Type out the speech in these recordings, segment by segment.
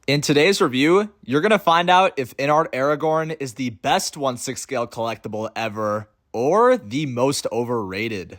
In today's review, you're going to find out if InArt Aragorn is the best 1/6 scale collectible ever or the most overrated.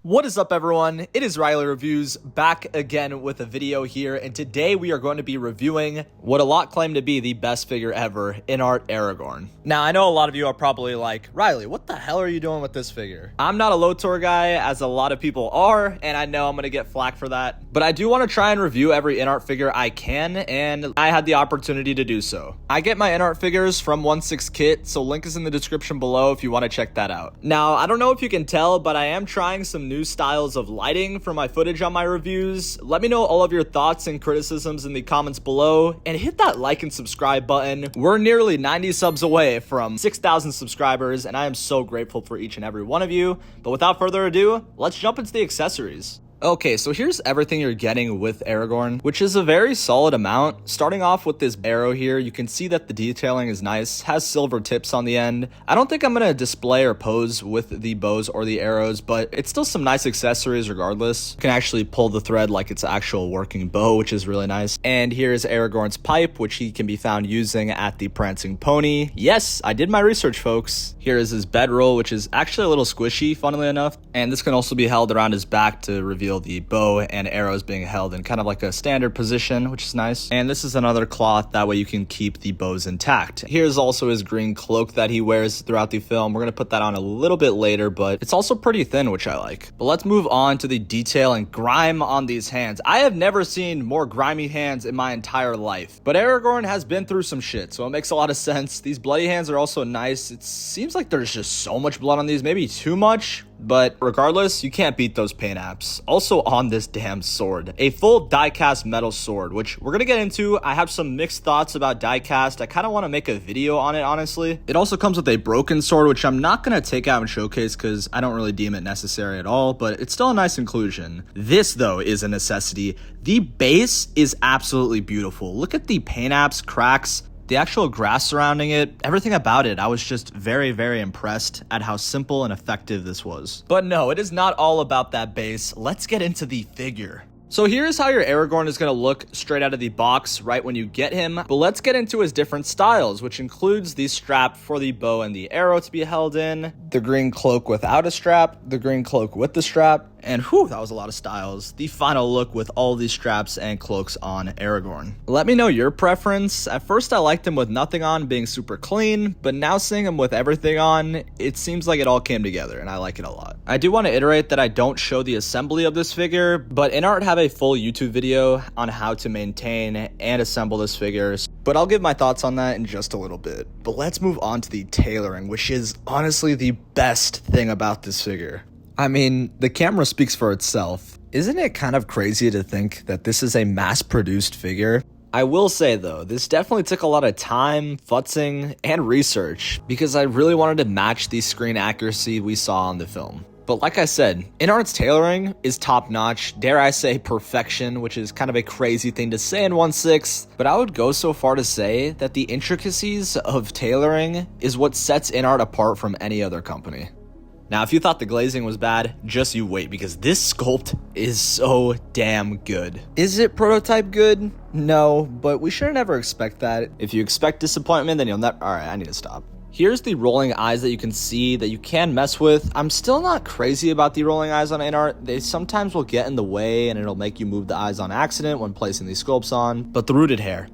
What is up, everyone? It is Riley Reviews back again with a video here, and today we are going to be reviewing what a lot claim to be the best figure ever, InArt Aragorn. Now, I know a lot of you are probably like, Riley, what the hell are you doing with this figure? I'm not a LOTOR guy, as a lot of people are, and I know I'm going to get flack for that, but I do want to try and review every InArt figure I can, and I had the opportunity to do so. I get my InArt figures from 1/6 Kit, so link is in the description below if you want to check that out. Now, I don't know if you can tell, but I am trying some new styles of lighting for my footage on my reviews. Let me know all of your thoughts and criticisms in the comments below, and hit that like and subscribe button. We're nearly 90 subs away from 6,000 subscribers, and I am so grateful for each and every one of you. But without further ado, let's jump into the accessories. Okay, so here's everything you're getting with Aragorn, which is a very solid amount. Starting off with this arrow here, you can see that the detailing is nice, has silver tips on the end. I don't think I'm going to display or pose with the bows or the arrows, but it's still some nice accessories regardless. You can actually pull the thread like it's an actual working bow, which is really nice. And here's Aragorn's pipe, which he can be found using at the Prancing Pony. Yes, I did my research, folks. Here is his bedroll, which is actually a little squishy, funnily enough. And this can also be held around his back to reveal the bow and arrows being held in kind of like a standard position, which is nice. And this is another cloth, that way you can keep the bows intact. Here's also his green cloak that he wears throughout the film. We're going to put that on a little bit later, but it's also pretty thin, which I like. But let's move on to the detail and grime on these hands. I have never seen more grimy hands in my entire life, but Aragorn has been through some shit, so it makes a lot of sense. These bloody hands are also nice. It seems like there's just so much blood on these, maybe too much. But regardless, you can't beat those paint apps. Also on this damn sword, a full die-cast metal sword, which we're gonna get into. I have some mixed thoughts about die-cast. I kind of want to make a video on it, honestly. It also comes with a broken sword, which I'm not gonna take out and showcase because I don't really deem it necessary at all, but it's still a nice inclusion. This, though, is a necessity. The base is absolutely beautiful. Look at the paint apps, cracks, the actual grass surrounding it, everything about it. I was just very, very impressed at how simple and effective this was. But no, it is not all about that base. Let's get into the figure. So here's how your Aragorn is going to look straight out of the box right when you get him. But let's get into his different styles, which includes the strap for the bow and the arrow to be held in, the green cloak without a strap, the green cloak with the strap, and whew, that was a lot of styles. The final look with all these straps and cloaks on Aragorn. Let me know your preference. At first I liked him with nothing on, being super clean, but now seeing him with everything on, it seems like it all came together and I like it a lot. I do want to iterate that I don't show the assembly of this figure, but InArt have a full YouTube video on how to maintain and assemble this figure, but I'll give my thoughts on that in just a little bit. But let's move on to the tailoring, which is honestly the best thing about this figure. I mean, the camera speaks for itself. Isn't it kind of crazy to think that this is a mass-produced figure? I will say though, this definitely took a lot of time, futzing, and research because I really wanted to match the screen accuracy we saw on the film. But like I said, InArt's tailoring is top-notch, dare I say perfection, which is kind of a crazy thing to say in 1/6, but I would go so far to say that the intricacies of tailoring is what sets InArt apart from any other company. Now, if you thought the glazing was bad, just you wait, because this sculpt is so damn good. Is it prototype good? No, but we shouldn't ever expect that. If you expect disappointment, then you'll never... Alright, I need to stop. Here's the rolling eyes that you can see that you can mess with. I'm still not crazy about the rolling eyes on InArt. They sometimes will get in the way and it'll make you move the eyes on accident when placing these sculpts on. But the rooted hair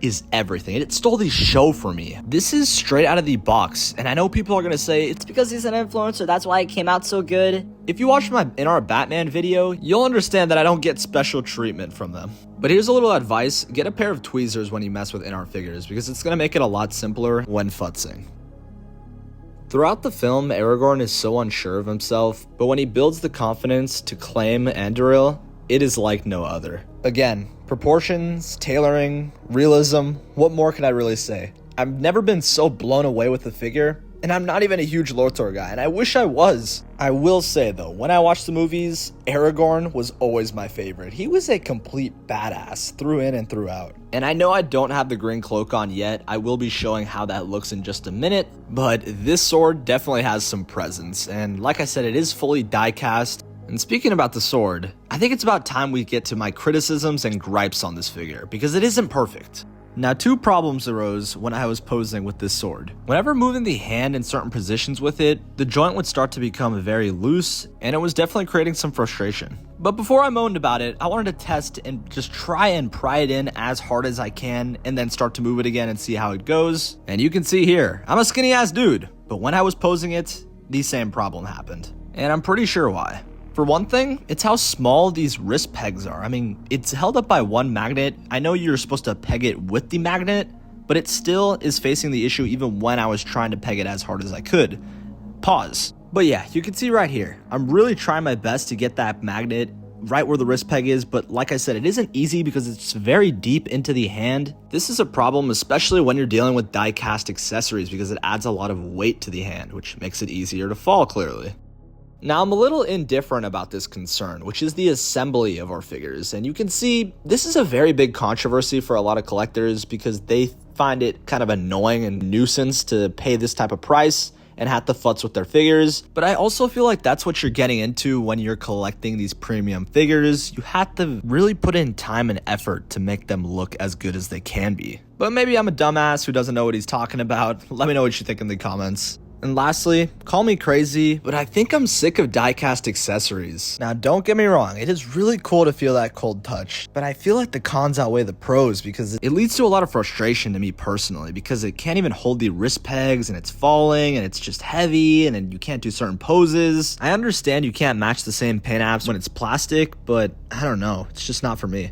is everything. It stole the show for me. This is straight out of the box. And I know people are going to say, it's because he's an influencer, that's why it came out so good. If you watch my InArt Batman video, you'll understand that I don't get special treatment from them. But here's a little advice, get a pair of tweezers when you mess with InArt figures because it's going to make it a lot simpler when futzing. Throughout the film, Aragorn is so unsure of himself, but when he builds the confidence to claim Anduril, it is like no other. Again, proportions, tailoring, realism, what more can I really say? I've never been so blown away with the figure, And I'm not even a huge Lothar guy, and I wish I was. I will say though, when I watched the movies, Aragorn was always my favorite. He was a complete badass through in and through out. And I know I don't have the green cloak on yet. I will be showing how that looks in just a minute, but this sword definitely has some presence. And like I said, it is fully die cast. And speaking about the sword, I think it's about time we get to my criticisms and gripes on this figure, because it isn't perfect. Now, two problems arose when I was posing with this sword. Whenever moving the hand in certain positions with it, the joint would start to become very loose, and it was definitely creating some frustration. But before I moaned about it, I wanted to test and just try and pry it in as hard as I can, and then start to move it again and see how it goes. And you can see here, I'm a skinny ass dude, but when I was posing it, the same problem happened. And I'm pretty sure why. For one thing, it's how small these wrist pegs are. I mean, it's held up by one magnet. I know you're supposed to peg it with the magnet, but it still is facing the issue even when I was trying to peg it as hard as I could. Pause. But yeah, you can see right here, I'm really trying my best to get that magnet right where the wrist peg is, but like I said, it isn't easy because it's very deep into the hand. This is a problem, especially when you're dealing with die-cast accessories, because it adds a lot of weight to the hand, which makes it easier to fall clearly. Now, I'm a little indifferent about this concern, which is the assembly of our figures, and you can see this is a very big controversy for a lot of collectors because they find it kind of annoying and nuisance to pay this type of price and have to futz with their figures. But I also feel like that's what you're getting into when you're collecting these premium figures. You have to really put in time and effort to make them look as good as they can be. But maybe I'm a dumbass who doesn't know what he's talking about. Let me know what you think in the comments. And lastly, call me crazy, but I think I'm sick of die-cast accessories. Now, don't get me wrong, it is really cool to feel that cold touch, but I feel like the cons outweigh the pros because it leads to a lot of frustration to me personally because it can't even hold the wrist pegs and it's falling and it's just heavy and then you can't do certain poses. I understand you can't match the same paint apps when it's plastic, but I don't know, it's just not for me.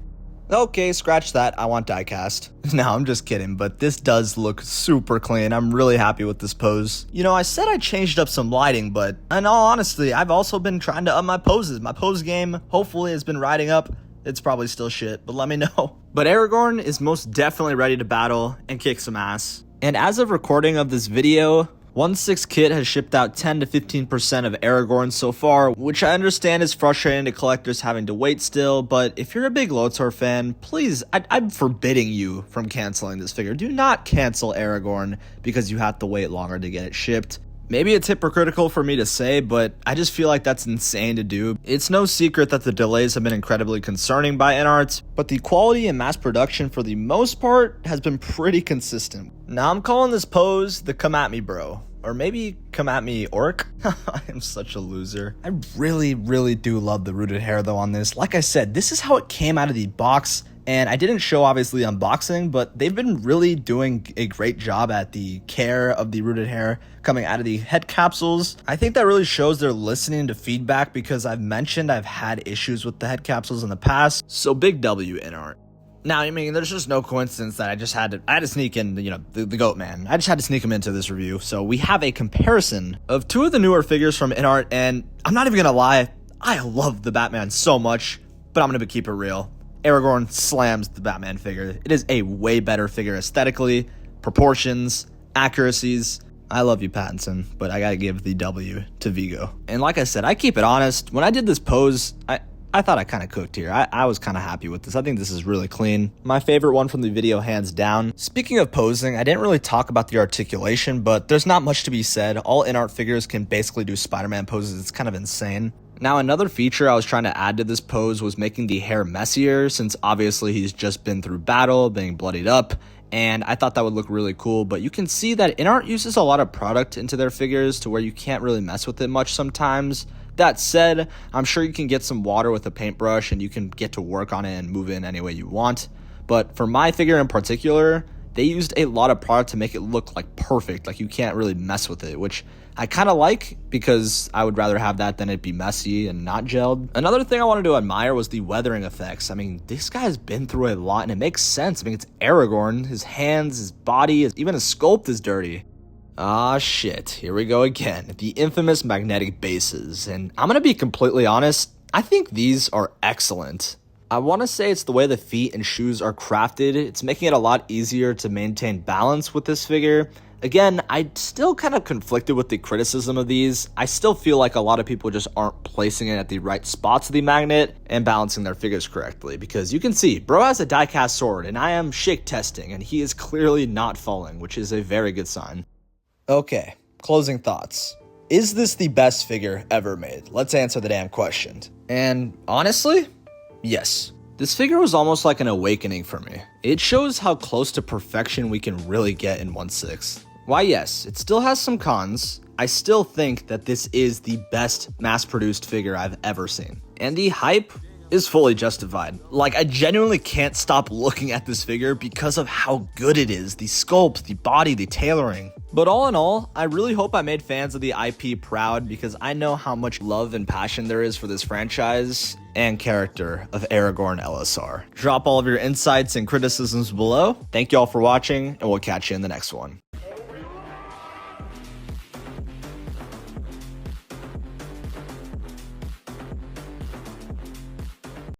Okay, scratch that, I want diecast. No, I'm just kidding, but this does look super clean. I'm really happy with this pose. You know, I said I changed up some lighting, but in all honesty, I've also been trying to up my poses. My pose game hopefully has been riding up. It's probably still shit, but let me know. But Aragorn is most definitely ready to battle and kick some ass. And as of recording of this video, 1/6 Kit has shipped out 10 to 15% of Aragorn so far, which I understand is frustrating to collectors having to wait still, but if you're a big Lothar fan, please, I'm forbidding you from canceling this figure. Do not cancel Aragorn because you have to wait longer to get it shipped. Maybe it's hypocritical for me to say, but I just feel like that's insane to do. It's no secret that the delays have been incredibly concerning by InArt, but the quality and mass production for the most part has been pretty consistent. Now I'm calling this pose the come at me bro, or maybe come at me orc. I am such a loser. I really do love the rooted hair though on this. Like I said, this is how it came out of the box. And I didn't show obviously unboxing, but they've been really doing a great job at the care of the rooted hair coming out of the head capsules. I think that really shows they're listening to feedback because I've mentioned I've had issues with the head capsules in the past. So big W InArt. Now, I mean, there's just no coincidence that I had to sneak in, you know, the goat man. I just had to sneak him into this review. So we have a comparison of two of the newer figures from InArt, and I'm not even gonna lie, I love the Batman so much, but I'm gonna keep it real. Aragorn slams the Batman figure. It is a way better figure aesthetically, proportions, accuracies. I love you, Pattinson, but I gotta give the W to Vigo. And like I said, I keep it honest. When I did this pose, I thought I kind of cooked here. I was kind of happy with this. I think this is really clean. My favorite one from the video, hands down. Speaking of posing, I didn't really talk about the articulation, but there's not much to be said. All InArt figures can basically do Spider-Man poses. It's kind of insane. Now, another feature I was trying to add to this pose was making the hair messier, since obviously he's just been through battle, being bloodied up, and I thought that would look really cool. But you can see that InArt uses a lot of product into their figures to where you can't really mess with it much sometimes. That said, I'm sure you can get some water with a paintbrush and you can get to work on it and move it in any way you want. But for my figure in particular, they used a lot of product to make it look like perfect, like you can't really mess with it, which I kind of like because I would rather have that than it be messy and not gelled. Another thing I wanted to admire was the weathering effects. I mean, this guy's been through a lot and it makes sense. I mean, it's Aragorn, his hands, his body, even his sculpt is dirty. Ah shit, here we go again. The infamous magnetic bases, and I'm gonna be completely honest, I think these are excellent. I want to say it's the way the feet and shoes are crafted. It's making it a lot easier to maintain balance with this figure. Again, I still kind of conflicted with the criticism of these. I still feel like a lot of people just aren't placing it at the right spots of the magnet and balancing their figures correctly, because you can see bro has a die-cast sword and I am shake testing and he is clearly not falling, which is a very good sign. Okay, closing thoughts. Is this the best figure ever made? Let's answer the damn question. And honestly, yes. This figure was almost like an awakening for me. It shows how close to perfection we can really get in 1/6. Why yes, it still has some cons. I still think that this is the best mass-produced figure I've ever seen. And the hype is fully justified. Like, I genuinely can't stop looking at this figure because of how good it is. The sculpt, the body, the tailoring. But all in all, I really hope I made fans of the IP proud, because I know how much love and passion there is for this franchise and character of Aragorn LSR. Drop all of your insights and criticisms below. Thank you all for watching, and we'll catch you in the next one.